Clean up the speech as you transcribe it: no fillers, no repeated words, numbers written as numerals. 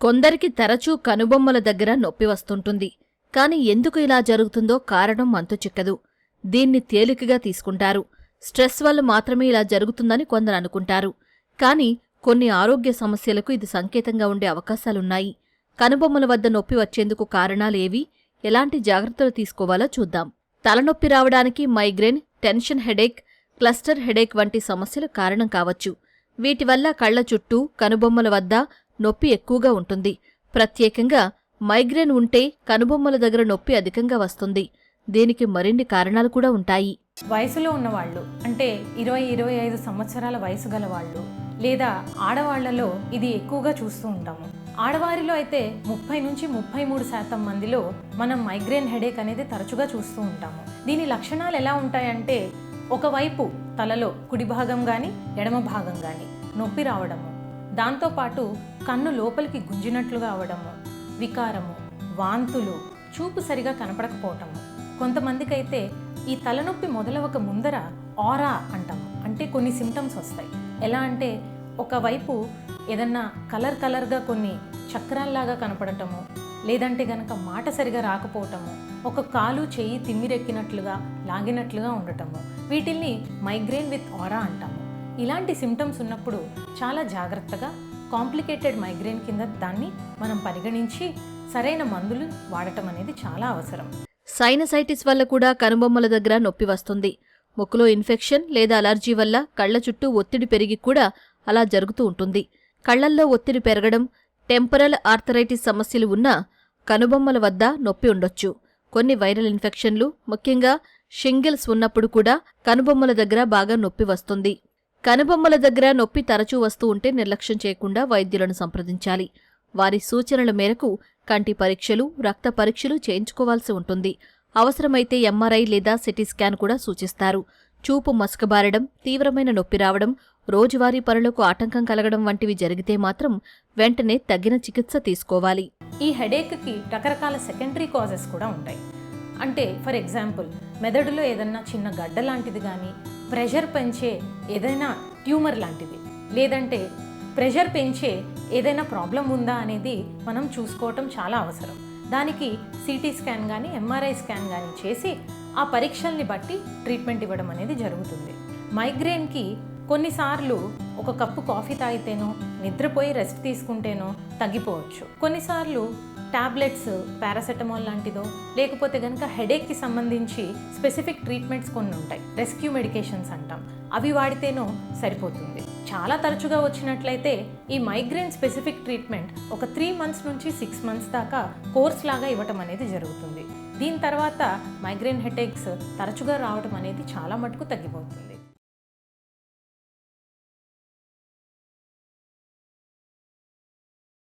కొందరికి తరచూ కనుబొమ్మల దగ్గర నొప్పి వస్తుంటుంది. కాని ఎందుకు ఇలా జరుగుతుందో కారణం అంతు చిక్కదు. దీన్ని తేలికగా తీసుకుంటారు. స్ట్రెస్ వల్ల మాత్రమే ఇలా జరుగుతుందని కొందరు అనుకుంటారు. కాని కొన్ని ఆరోగ్య సమస్యలకు ఇది సంకేతంగా ఉండే అవకాశాలున్నాయి. కనుబొమ్మల వద్ద నొప్పి వచ్చేందుకు కారణాలేవి, ఎలాంటి జాగ్రత్తలు తీసుకోవాలో చూద్దాం. తలనొప్పి రావడానికి migraine, tension headache, cluster headache వంటి సమస్యలు కారణం కావచ్చు. వీటి వల్ల కళ్ల చుట్టూ, కనుబొమ్మల వద్ద నొప్పి ఎక్కువగా ఉంటుంది. ప్రత్యేకంగా మైగ్రేన్ ఉంటే కనుబొమ్మల దగ్గర నొప్పి అధికంగా వస్తుంది. దీనికి మరిన్ని కారణాలు కూడా ఉంటాయి. వయసులో ఉన్నవాళ్ళు అంటే 20-25 సంవత్సరాల వయసు గల వాళ్ళు లేదా ఆడవాళ్లలో ఇది ఎక్కువగా చూస్తూ ఉంటాము. ఆడవారిలో అయితే 30-33% మందిలో మనం మైగ్రేన్ హెడేక్ అనేది తరచుగా చూస్తూ ఉంటాము. దీని లక్షణాలు ఎలా ఉంటాయంటే, ఒకవైపు తలలో కుడి భాగం కానీ ఎడమ భాగం కానీ నొప్పి రావడము, దాంతోపాటు కన్ను లోపలికి గుంజినట్లుగా అవడము, వికారము, వాంతులు, చూపు సరిగా కనపడకపోవటము. కొంతమందికైతే ఈ తలనొప్పి మొదలవక ముందర ఆరా అంటాము, అంటే కొన్ని సిమ్టమ్స్ వస్తాయి. ఎలా అంటే, ఒకవైపు ఏదన్నా కలర్గా కొన్ని చక్రాల్లాగా కనపడటము, లేదంటే గనక మాట సరిగా రాకపోవటము, ఒక కాలు చెయ్యి తిమ్మిరెక్కినట్లుగా లాగినట్లుగా ఉండటము. వీటిల్ని మైగ్రేన్ విత్ ఆరా అంటాము. ఇలాంటి సిమ్టమ్స్ ఉన్నప్పుడు చాలా జాగ్రత్తగా కాంప్లికేటెడ్ మైగ్రేన్ కింద దాన్ని మనం పరిగణించి సరైన మందులు వాడటం అనేది చాలా అవసరం. సైనసైటిస్ వల్ల కూడా కనుబొమ్మల దగ్గర నొప్పి వస్తుంది. ముక్కులో ఇన్ఫెక్షన్ లేదా అలర్జీ వల్ల కళ్ల చుట్టూ ఒత్తిడి పెరిగి కూడా అలా జరుగుతూ ఉంటుంది. కళ్లల్లో ఒత్తిడి పెరగడం, టెంపరల్ ఆర్థరైటిస్ సమస్యలు ఉన్నా కనుబొమ్మల వద్ద నొప్పి ఉండొచ్చు. కొన్ని వైరల్ ఇన్ఫెక్షన్లు, ముఖ్యంగా షింగిల్స్ ఉన్నప్పుడు కూడా కనుబొమ్మల దగ్గర బాగా నొప్పి వస్తుంది. కనుబొమ్మల దగ్గర నొప్పి తరచూ వస్తూ ఉంటే నిర్లక్ష్యం చేయకుండా వైద్యులను సంప్రదించాలి. వారి సూచనల మేరకు కంటి పరీక్షలు, రక్త పరీక్షలు చేయించుకోవాల్సి ఉంటుంది. అవసరమైతే ఎంఆర్ఐ లేదా సిటీ స్కాన్ కూడా సూచిస్తారు. చూపు మసకబారడం, తీవ్రమైన నొప్పి రావడం, రోజువారీ పనులకు ఆటంకం కలగడం వంటివి జరిగితే మాత్రం వెంటనే తగిన చికిత్స తీసుకోవాలి. ఈ హెడేక్కి రకరకాల సెకండరీ కాజెస్ కూడా ఉంటాయి. అంటే ఫర్ ఎగ్జాంపుల్, మెదడులో ఏదన్నా చిన్న గడ్డ లాంటిది కానీ, ప్రెషర్ పెంచే ఏదైనా ట్యూమర్ లాంటిది, లేదంటే ప్రెషర్ పెంచే ఏదైనా ప్రాబ్లం ఉందా అనేది మనం చూసుకోవటం చాలా అవసరం. దానికి సిటీ స్కాన్ కానీ ఎంఆర్ఐ స్కాన్ కానీ చేసి ఆ పరీక్షల్ని బట్టి ట్రీట్మెంట్ ఇవ్వడం అనేది జరుగుతుంది. మైగ్రేన్కి కొన్నిసార్లు ఒక కప్పు కాఫీ తాగితేనో, నిద్రపోయి రెస్ట్ తీసుకుంటేనో తగ్గిపోవచ్చు. కొన్నిసార్లు టాబ్లెట్స్, పారాసెటమాల్ లాంటిదో, లేకపోతే కనుక హెడేక్కి సంబంధించి స్పెసిఫిక్ ట్రీట్మెంట్స్ కొన్ని ఉంటాయి, రెస్క్యూ మెడికేషన్స్ అంటాం, అవి వాడితేనో సరిపోతుంది. చాలా తరచుగా వచ్చినట్లయితే ఈ మైగ్రేన్ స్పెసిఫిక్ ట్రీట్మెంట్ ఒక 3 months నుంచి 6 months దాకా కోర్స్ లాగా ఇవ్వటం అనేది జరుగుతుంది. దీని తర్వాత మైగ్రేన్ హెడేక్స్ తరచుగా రావటం అనేది చాలా మటుకు తగ్గిపోతుంది.